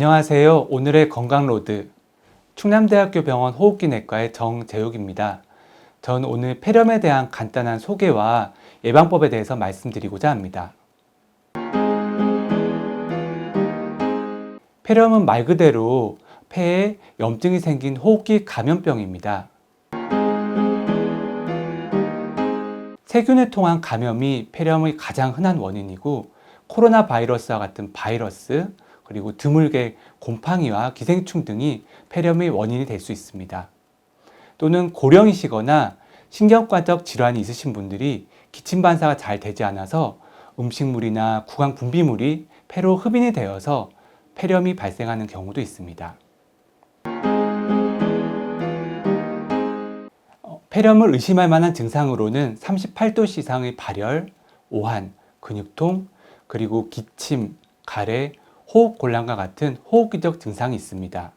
안녕하세요. 오늘의 건강로드 충남대학교 병원 호흡기내과의 정재욱입니다. 전 오늘 폐렴에 대한 간단한 소개와 예방법에 대해서 말씀드리고자 합니다. 폐렴은 말 그대로 폐에 염증이 생긴 호흡기 감염병입니다. 세균을 통한 감염이 폐렴의 가장 흔한 원인이고, 코로나 바이러스와 같은 바이러스, 그리고 드물게 곰팡이와 기생충 등이 폐렴의 원인이 될 수 있습니다. 또는 고령이시거나 신경과적 질환이 있으신 분들이 기침 반사가 잘 되지 않아서 음식물이나 구강 분비물이 폐로 흡인이 되어서 폐렴이 발생하는 경우도 있습니다. 폐렴을 의심할 만한 증상으로는 38도씨 이상의 발열, 오한, 근육통, 그리고 기침, 가래, 호흡곤란과 같은 호흡기적 증상이 있습니다.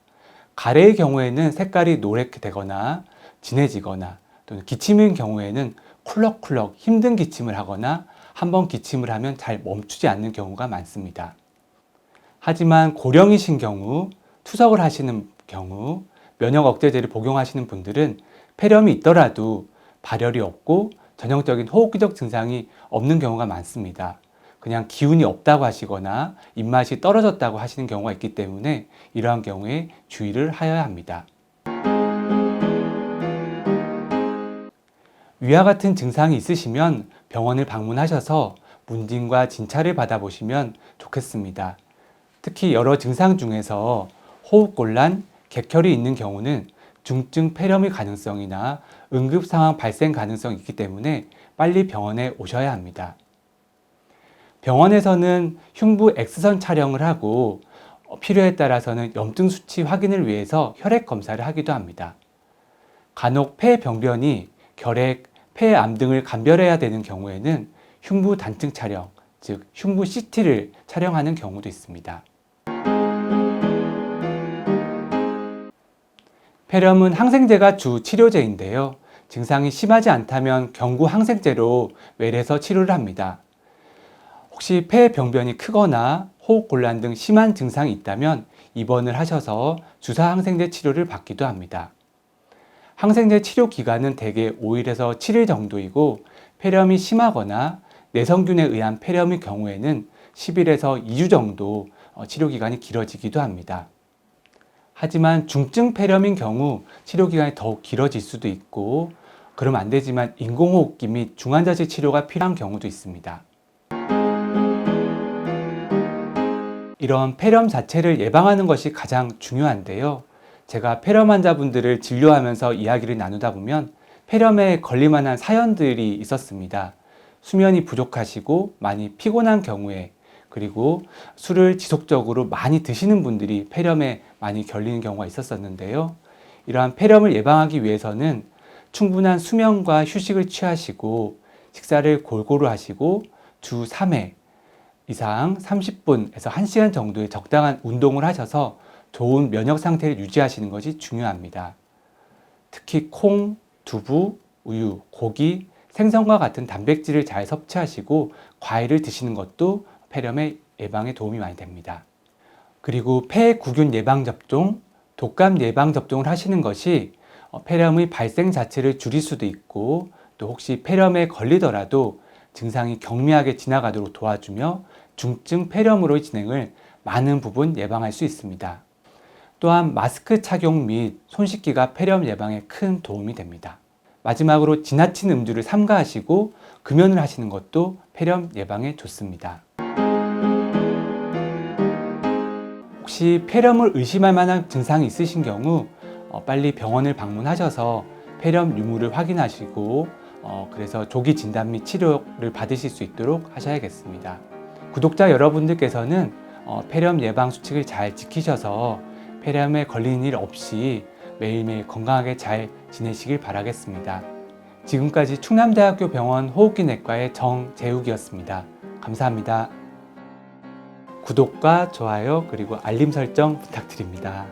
가래의 경우에는 색깔이 노랗게 되거나 진해지거나, 또는 기침의 경우에는 쿨럭쿨럭 힘든 기침을 하거나 한번 기침을 하면 잘 멈추지 않는 경우가 많습니다. 하지만 고령이신 경우, 투석을 하시는 경우, 면역 억제제를 복용하시는 분들은 폐렴이 있더라도 발열이 없고 전형적인 호흡기적 증상이 없는 경우가 많습니다. 그냥 기운이 없다고 하시거나 입맛이 떨어졌다고 하시는 경우가 있기 때문에 이러한 경우에 주의를 하여야 합니다. 위와 같은 증상이 있으시면 병원을 방문하셔서 문진과 진찰을 받아보시면 좋겠습니다. 특히 여러 증상 중에서 호흡곤란, 객혈이 있는 경우는 중증 폐렴의 가능성이나 응급 상황 발생 가능성이 있기 때문에 빨리 병원에 오셔야 합니다. 병원에서는 흉부 X선 촬영을 하고 필요에 따라서는 염증 수치 확인을 위해서 혈액 검사를 하기도 합니다. 간혹 폐병변이 결핵, 폐암 등을 감별해야 되는 경우에는 흉부 단층 촬영, 즉 흉부 CT를 촬영하는 경우도 있습니다. 폐렴은 항생제가 주 치료제인데요. 증상이 심하지 않다면 경구 항생제로 외래에서 치료를 합니다. 혹시 폐병변이 크거나 호흡곤란 등 심한 증상이 있다면 입원을 하셔서 주사 항생제 치료를 받기도 합니다. 항생제 치료 기간은 대개 5일에서 7일 정도이고, 폐렴이 심하거나 내성균에 의한 폐렴의 경우에는 10일에서 2주 정도 치료 기간이 길어지기도 합니다. 하지만 중증 폐렴인 경우 치료 기간이 더욱 길어질 수도 있고, 그러면 안 되지만 인공호흡기 및 중환자실 치료가 필요한 경우도 있습니다. 이런 폐렴 자체를 예방하는 것이 가장 중요한데요. 제가 폐렴 환자분들을 진료하면서 이야기를 나누다 보면 폐렴에 걸릴 만한 사연들이 있었습니다. 수면이 부족하시고 많이 피곤한 경우에, 그리고 술을 지속적으로 많이 드시는 분들이 폐렴에 많이 걸리는 경우가 있었는데요. 이러한 폐렴을 예방하기 위해서는 충분한 수면과 휴식을 취하시고, 식사를 골고루 하시고, 주 3회 이상 30분에서 1시간 정도의 적당한 운동을 하셔서 좋은 면역 상태를 유지하시는 것이 중요합니다. 특히 콩, 두부, 우유, 고기, 생선과 같은 단백질을 잘 섭취하시고 과일을 드시는 것도 폐렴의 예방에 도움이 많이 됩니다. 그리고 폐구균 예방접종, 독감 예방접종을 하시는 것이 폐렴의 발생 자체를 줄일 수도 있고, 또 혹시 폐렴에 걸리더라도 증상이 경미하게 지나가도록 도와주며 중증 폐렴으로의 진행을 많은 부분 예방할 수 있습니다. 또한 마스크 착용 및 손 씻기가 폐렴 예방에 큰 도움이 됩니다. 마지막으로 지나친 음주를 삼가하시고 금연을 하시는 것도 폐렴 예방에 좋습니다. 혹시 폐렴을 의심할 만한 증상이 있으신 경우 빨리 병원을 방문하셔서 폐렴 유무를 확인하시고 그래서 조기 진단 및 치료를 받으실 수 있도록 하셔야겠습니다. 구독자 여러분들께서는 폐렴 예방 수칙을 잘 지키셔서 폐렴에 걸리는 일 없이 매일매일 건강하게 잘 지내시길 바라겠습니다. 지금까지 충남대학교 병원 호흡기내과의 정재욱이었습니다. 감사합니다. 구독과 좋아요 그리고 알림 설정 부탁드립니다.